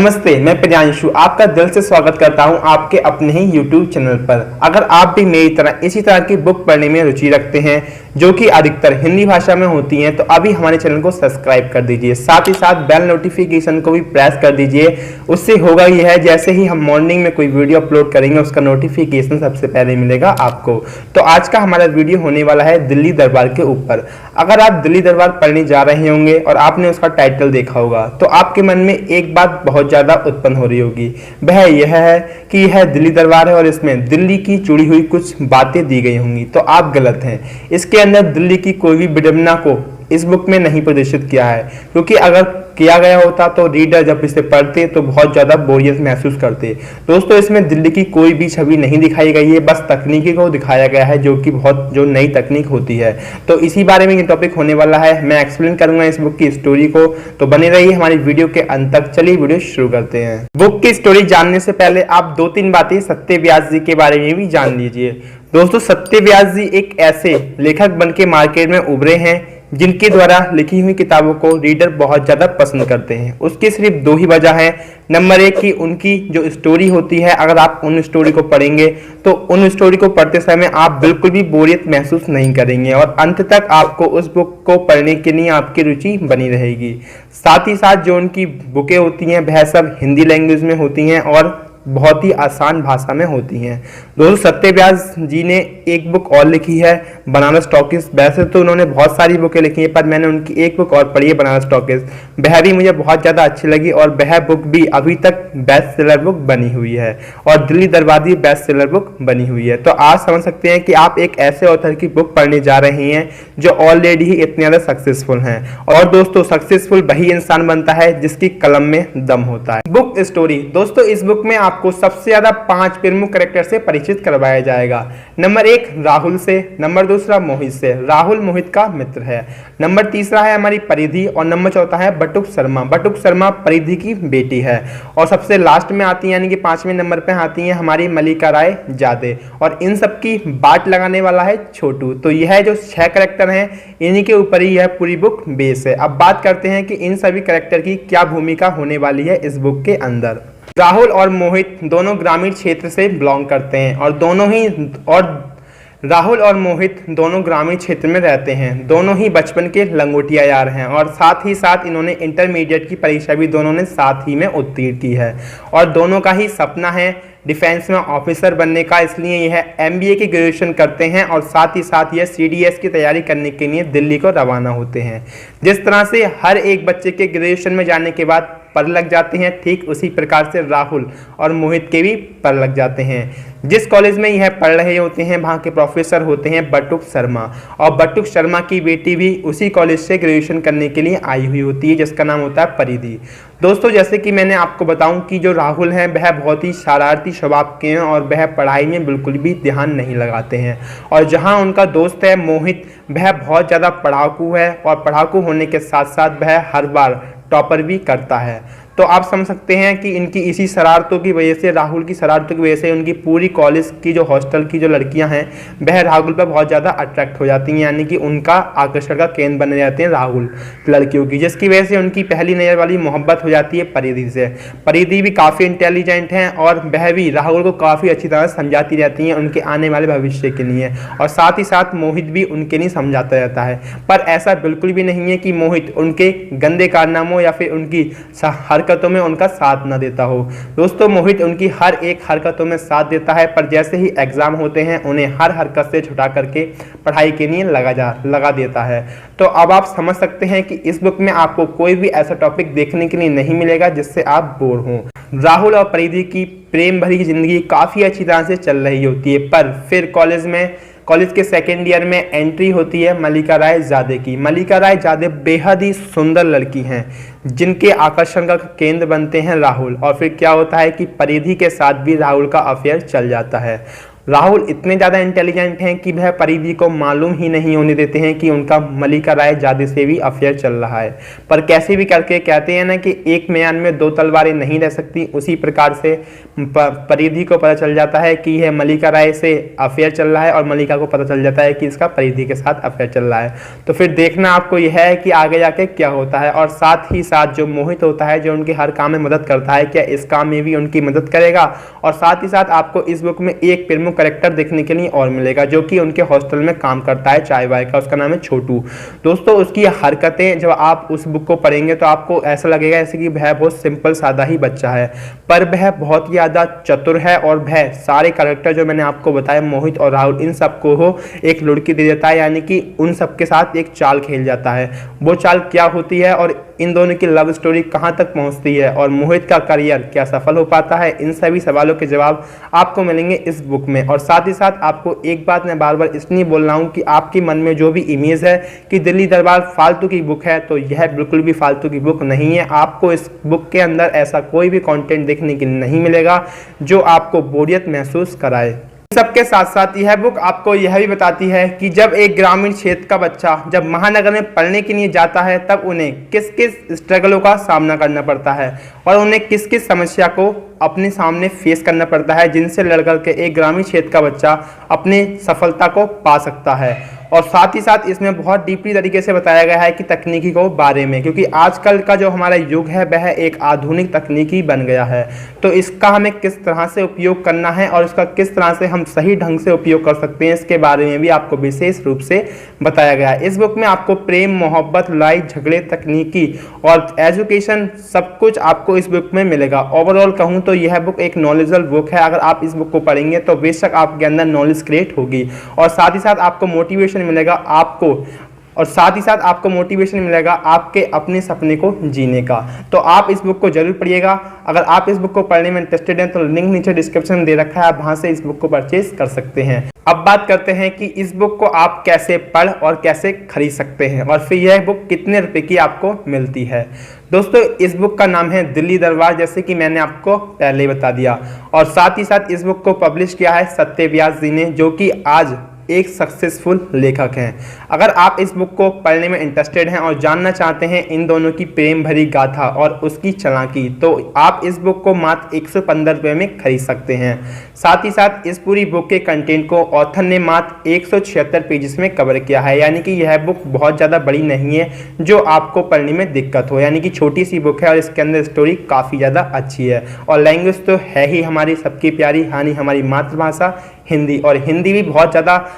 नमस्ते, मैं प्रियांशु आपका दिल से स्वागत करता हूं आपके अपने ही YouTube चैनल पर। अगर आप भी मेरी तरह इसी तरह की बुक पढ़ने में रुचि रखते हैं जो कि अधिकतर हिंदी भाषा में होती हैं, तो अभी हमारे चैनल को सब्सक्राइब कर दीजिए। साथ ही साथ बेल नोटिफिकेशन को भी प्रेस कर दीजिए। उससे होगा यह है, जैसे ही हम मॉर्निंग में कोई वीडियो अपलोड करेंगे उसका नोटिफिकेशन सबसे पहले मिलेगा आपको। तो आज का हमारा वीडियो होने वाला है दिल्ली दरबार के ऊपर। अगर आप दिल्ली दरबार पढ़ने जा रहे होंगे और आपने उसका टाइटल देखा होगा तो आपके मन में एक बात बहुत ज्यादा उत्पन्न हो रही होगी। वह यह है कि यह दिल्ली दरबार है और इसमें दिल्ली की जुड़ी हुई कुछ बातें दी गई होंगी। तो आप गलत हैं। इसके अंदर दिल्ली की कोई भी विडंबना को इस बुक में नहीं प्रदर्शित किया है, क्योंकि अगर किया गया होता तो रीडर जब इसे पढ़ते तो बहुत ज्यादा बोरियत महसूस करते। दोस्तों, इसमें दिल्ली की कोई भी छवि नहीं दिखाई गई है, बस तकनीकी को दिखाया गया है जो कि जो नई तकनीक होती है। तो इसी बारे में ये टॉपिक होने वाला है। मैं एक्सप्लेन करूंगा इस बुक की स्टोरी को, तो बने रहिए हमारी वीडियो के अंत तक। चलिए वीडियो शुरू करते हैं। बुक की स्टोरी जानने से पहले आप 2-3 बातें सत्य व्यास जी के बारे में भी जान लीजिए। दोस्तों, सत्य व्यास जी एक ऐसे लेखक बन के मार्केट में उभरे हैं जिनके द्वारा लिखी हुई किताबों को रीडर बहुत ज्यादा पसंद करते हैं। उसकी सिर्फ 2 ही वजह है। नंबर 1 कि उनकी जो स्टोरी होती है, अगर आप उन स्टोरी को पढ़ेंगे तो उन स्टोरी को पढ़ते समय आप बिल्कुल भी बोरियत महसूस नहीं करेंगे और अंत तक आपको उस बुक को पढ़ने के लिए आपकी रुचि बनी रहेगी। साथ ही साथ जो उनकी बुकें होती हैं वह सब हिंदी लैंग्वेज में होती हैं और बहुत ही आसान भाषा में होती हैं। दोस्तों, सत्य व्यास जी ने एक बुक और लिखी है, बनारस टॉकीज। वैसे तो उन्होंने बहुत सारी बुकें लिखी हैं, पर मैंने उनकी एक बुक और पढ़ी है, बनारस टॉकीज। वह भी मुझे बहुत ज़्यादा अच्छी लगी और वह बुक भी अभी तक बेस्ट सेलर बुक बनी हुई है और दिल्ली दरबार भी बेस्ट सेलर बुक बनी हुई है। तो आप समझ सकते हैं कि आप एक ऐसे ऑथर की बुक पढ़ने जा रहे हैं जो ऑलरेडी ही इतने ज़्यादा सक्सेसफुल हैं। और दोस्तों, सक्सेसफुल वही इंसान बनता है जिसकी कलम में दम होता है। Book story. दोस्तों, इस बुक में आपको सबसे ज्यादा 5 प्रमुख कैरेक्टर से परिचित करवाया जाएगा। नंबर 1 राहुल से, नंबर 2 मोहित से। राहुल मोहित का मित्र है। नंबर 3 है हमारी परिधि और नंबर 4 है बटुक शर्मा। बटुक शर्मा परिधि की बेटी है। और सबसे लास्ट में आती है, यानी कि 5वें नंबर पे आती है हमारी मल्लिका राय जादे। और इन सब की बाट लगाने वाला है छोटू। तो यह जो 6 कैरेक्टर हैं इन्हीं के ऊपर ही यह पूरी बुक बेस है। अब बात करते हैं कि इन सभी कैरेक्टर की क्या भूमिका होने वाली है इस बुक के अंदर। राहुल और मोहित दोनों ग्रामीण क्षेत्र से बिलोंग करते हैं और राहुल और मोहित दोनों ग्रामीण क्षेत्र में रहते हैं। दोनों ही बचपन के लंगोटिया यार हैं और साथ ही साथ इन्होंने इंटरमीडिएट की परीक्षा भी दोनों ने साथ ही में उत्तीर्ण की है और दोनों का ही सपना है डिफेंस में ऑफिसर बनने का। इसलिए यह MBA की ग्रेजुएशन करते हैं और साथ ही साथ यह CDS की तैयारी करने के लिए दिल्ली को रवाना होते हैं। जिस तरह से हर एक बच्चे के ग्रेजुएशन में जाने के बाद पर लग जाते हैं, ठीक उसी प्रकार से राहुल और मोहित के भी पर लग जाते हैं। जिस कॉलेज में यह पढ़ रहे होते हैं वहाँ के प्रोफेसर होते हैं बटुक शर्मा और बटुक शर्मा की बेटी भी उसी कॉलेज से ग्रेजुएशन करने के लिए आई हुई होती है, जिसका नाम होता है परिधि। दोस्तों, जैसे कि मैंने आपको बताऊं कि जो राहुल हैं वह बहुत ही शरारती स्वभाव के हैं और वह पढ़ाई में बिल्कुल भी ध्यान नहीं लगाते हैं। और जहां उनका दोस्त है मोहित, वह बहुत ज़्यादा पढ़ाकू है और पढ़ाकू होने के साथ साथ वह हर बार टॉपर भी करता है। तो आप समझ सकते हैं कि इनकी इसी शरारतों की वजह से, राहुल की शरारतों की वजह से उनकी पूरी कॉलेज की जो हॉस्टल की जो लड़कियां हैं वह राहुल पर बहुत ज़्यादा अट्रैक्ट हो जाती हैं, यानी कि उनका आकर्षण का केंद्र बने जाते हैं राहुल लड़कियों की, जिसकी वजह से उनकी पहली नज़र वाली मोहब्बत हो जाती है परिधि से। परिधि भी काफ़ी इंटेलिजेंट हैं और वह भी राहुल को काफ़ी अच्छी तरह समझाती रहती हैं उनके आने वाले भविष्य के लिए और साथ ही साथ मोहित भी उनके लिए समझाता रहता है। पर ऐसा बिल्कुल भी नहीं है कि मोहित उनके गंदे कारनामों या फिर उनकी हरकतों में उनका साथ न देता हो। दोस्तों, मोहित उनकी हर एक हरकतों में साथ देता है, पर जैसे ही एग्जाम होते हैं उन्हें हर हरकत से छुटा करके पढ़ाई के लिए लगा देता है। तो अब आप समझ सकते हैं कि इस बुक में आपको कोई भी ऐसा टॉपिक देखने के लिए नहीं मिलेगा जिससे आप बोर हों। राहुल और परिधि की प्रेम भरी जिंदगी काफी अच्छी तरह से चल रही होती है, पर फिर कॉलेज के सेकेंड ईयर में एंट्री होती है मल्लिका राय जादे की। मल्लिका राय जादे बेहद ही सुंदर लड़की हैं जिनके आकर्षण का केंद्र बनते हैं राहुल। और फिर क्या होता है कि परिधि के साथ भी राहुल का अफेयर चल जाता है राहुल इतने ज़्यादा इंटेलिजेंट हैं कि वह परिधि को मालूम ही नहीं होने देते हैं कि उनका मल्लिका राय जादे से भी अफेयर चल रहा है। पर कैसे भी करके कहते हैं ना कि एक म्यान में दो तलवारें नहीं रह सकती, उसी प्रकार से परिधि को पता चल जाता है कि यह मल्लिका राय से अफेयर चल रहा है और मल्लिका को पता चल जाता है कि इसका परिधि के साथ अफेयर चल रहा है। तो फिर देखना आपको यह है कि आगे जाके क्या होता है। और साथ ही साथ जो मोहित होता है, जो उनके हर काम में मदद करता है, क्या इस काम में भी उनकी मदद करेगा। और साथ ही साथ आपको इस बुक में एक प्रमुख कैरेक्टर देखने के लिए और मिलेगा, जो कि उनके हॉस्टल में काम करता है चाय वाय का, उसका नाम है छोटू। दोस्तों उसकी हरकतें जब आप उस बुक को पढ़ेंगे तो आपको ऐसा लगेगा जैसे कि वह बहुत सिंपल सादा ही बच्चा है, पर वह बहुत ही ज़्यादा चतुर है। और वह सारे कैरेक्टर जो मैंने आपको बताया, मोहित और राहुल, इन सबको हो एक लुड़की दे देता है, यानी कि उन सबके साथ एक चाल खेल जाता है। वो चाल क्या होती है और इन दोनों की लव स्टोरी कहाँ तक पहुँचती है और मोहित का करियर क्या सफल हो पाता है, इन सभी सवालों के जवाब आपको मिलेंगे इस बुक में। और साथ ही साथ आपको एक बात मैं बार बार इसलिए बोल रहा हूँ कि आपके मन में जो भी इमेज है कि दिल्ली दरबार फालतू की बुक है, तो यह बिल्कुल भी फालतू की बुक नहीं है। आपको इस बुक के अंदर ऐसा कोई भी कंटेंट देखने के लिए नहीं मिलेगा जो आपको बोरियत महसूस कराए। सबके साथ साथ यह बुक आपको यह भी बताती है कि जब एक ग्रामीण क्षेत्र का बच्चा जब महानगर में पढ़ने के लिए जाता है, तब उन्हें किस किस स्ट्रगलों का सामना करना पड़ता है और उन्हें किस किस समस्या को अपने सामने फेस करना पड़ता है, जिनसे लड़कर के एक ग्रामीण क्षेत्र का बच्चा अपने सफलता को पा सकता है। और साथ ही साथ इसमें बहुत डीपली तरीके से बताया गया है कि तकनीकी को बारे में, क्योंकि आजकल का जो हमारा युग है वह एक आधुनिक तकनीकी बन गया है, तो इसका हमें किस तरह से उपयोग करना है और इसका किस तरह से हम सही ढंग से उपयोग कर सकते हैं, इसके बारे में भी आपको विशेष रूप से बताया गया है। इस बुक में आपको प्रेम, मोहब्बत, लड़ाई झगड़े, तकनीकी और एजुकेशन सब कुछ आपको इस बुक में मिलेगा। ओवरऑल कहूँ तो यह बुक एक नॉलेजेबल बुक है। अगर आप इस बुक को पढ़ेंगे तो बेशक आपके अंदर नॉलेज क्रिएट होगी और साथ ही साथ आपको मोटिवेशन मिलेगा आपके अपने सपने को जीने का। तो आप इस बुक को जरूर पढ़िएगा। अगर आप इस बुक को पढ़ने में इंटरेस्टेड हैं तो लिंक नीचे डिस्क्रिप्शन में दे रखा है, आप वहां से इस बुक को परचेज कर सकते हैं। अब बात करते हैं कि इस बुक को आप कैसे पढ़ और कैसे खरीद सकते हैं और फिर यह बुक कितने रुपए की आपको मिलती है। दोस्तों इस बुक का नाम है दिल्ली दरबार, जैसे कि मैंने आपको पहले ही बता दिया। और साथ ही साथ इस बुक को पब्लिश किया है सत्य व्यास जी ने, जो कि आज एक सक्सेसफुल लेखक हैं। अगर आप इस बुक को पढ़ने में इंटरेस्टेड हैं और जानना चाहते हैं इन दोनों की प्रेम भरी गाथा और उसकी चालाकी, तो आप इस बुक को मात्र 115 रुपये में खरीद सकते हैं। साथ ही साथ इस पूरी बुक के कंटेंट को ऑथर ने मात्र 176 पेजेस में कवर किया है, यानी कि यह बुक बहुत ज़्यादा बड़ी नहीं है जो आपको पढ़ने में दिक्कत हो, यानी कि छोटी सी बुक है और इसके अंदर स्टोरी काफ़ी ज़्यादा अच्छी है। और लैंग्वेज तो है ही हमारी सबकी प्यारी, यानी हमारी मातृभाषा हिंदी, और हिंदी भी बहुत ज़्यादा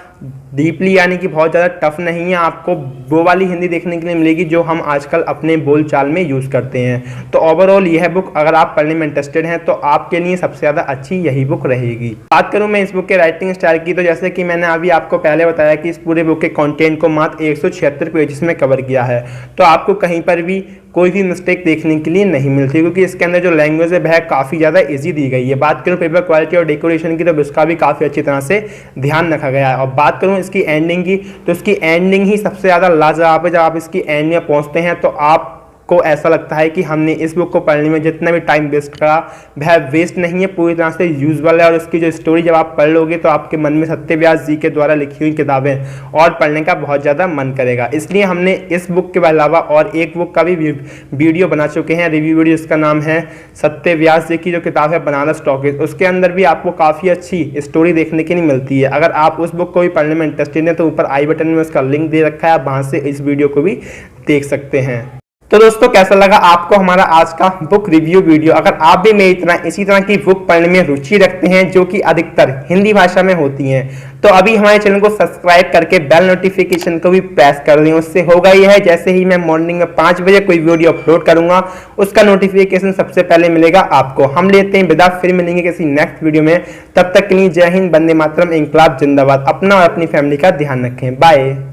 डीपली यानी कि बहुत ज़्यादा टफ नहीं है। आपको वो वाली हिंदी देखने के लिए मिलेगी जो हम आजकल अपने बोलचाल में यूज़ करते हैं। तो ओवरऑल यह बुक अगर आप पढ़ने में इंटरेस्टेड हैं तो आपके लिए सबसे ज़्यादा अच्छी यही बुक रहेगी। बात करूं मैं इस बुक के राइटिंग स्टाइल की, तो जैसे कि मैंने अभी आपको पहले बताया कि इस पूरे बुक के कंटेंट को मात्र 176 पेजेस में कवर किया है, तो आपको कहीं पर भी कोई भी मिस्टेक देखने के लिए नहीं मिलती, क्योंकि इसके अंदर जो लैंग्वेज है वह काफ़ी ज़्यादा इजी दी गई है। बात करूँ पेपर क्वालिटी और डेकोरेशन की, तो उसका भी काफ़ी अच्छी तरह से ध्यान रखा गया है। और बात करूँ इसकी एंडिंग की, तो इसकी एंडिंग ही सबसे ज़्यादा लाजवाब है। जब आप इसकी एंड में पहुँचते हैं तो आप को ऐसा लगता है कि हमने इस बुक को पढ़ने में जितना भी टाइम वेस्ट करा वह वेस्ट नहीं है, पूरी तरह से यूजफुल है। और इसकी जो स्टोरी जब आप पढ़ लोगे तो आपके मन में सत्य व्यास जी के द्वारा लिखी हुई किताबें और पढ़ने का बहुत ज़्यादा मन करेगा। इसलिए हमने इस बुक के अलावा और एक बुक का भी वीडियो बना चुके हैं, रिव्यू वीडियो, जिसका नाम है सत्य व्यास जी की जो किताब है बनारस टॉकीज। उसके अंदर भी आपको काफ़ी अच्छी स्टोरी देखने के लिए मिलती है। अगर आप उस बुक को भी पढ़ने में इंटरेस्टेड हैं तो ऊपर आई बटन में उसका लिंक दे रखा है, आप वहाँ से इस वीडियो को भी देख सकते हैं। तो दोस्तों कैसा लगा आपको हमारा आज का बुक रिव्यू वीडियो। अगर आप भी मेरी तरह इसी तरह की बुक पढ़ने में रुचि रखते हैं जो कि अधिकतर हिंदी भाषा में होती हैं, तो अभी हमारे चैनल को सब्सक्राइब करके बेल नोटिफिकेशन को भी प्रेस कर लें। उससे होगा यह है जैसे ही मैं मॉर्निंग में 5 बजे कोई वीडियो अपलोड करूंगा उसका नोटिफिकेशन सबसे पहले मिलेगा आपको। हम लेते हैं विदा, फिर मिलेंगे किसी नेक्स्ट वीडियो में। तब तक के लिए जय हिंद, वंदे मातरम, इंकलाब जिंदाबाद। अपना और अपनी फैमिली का ध्यान रखें। बाय।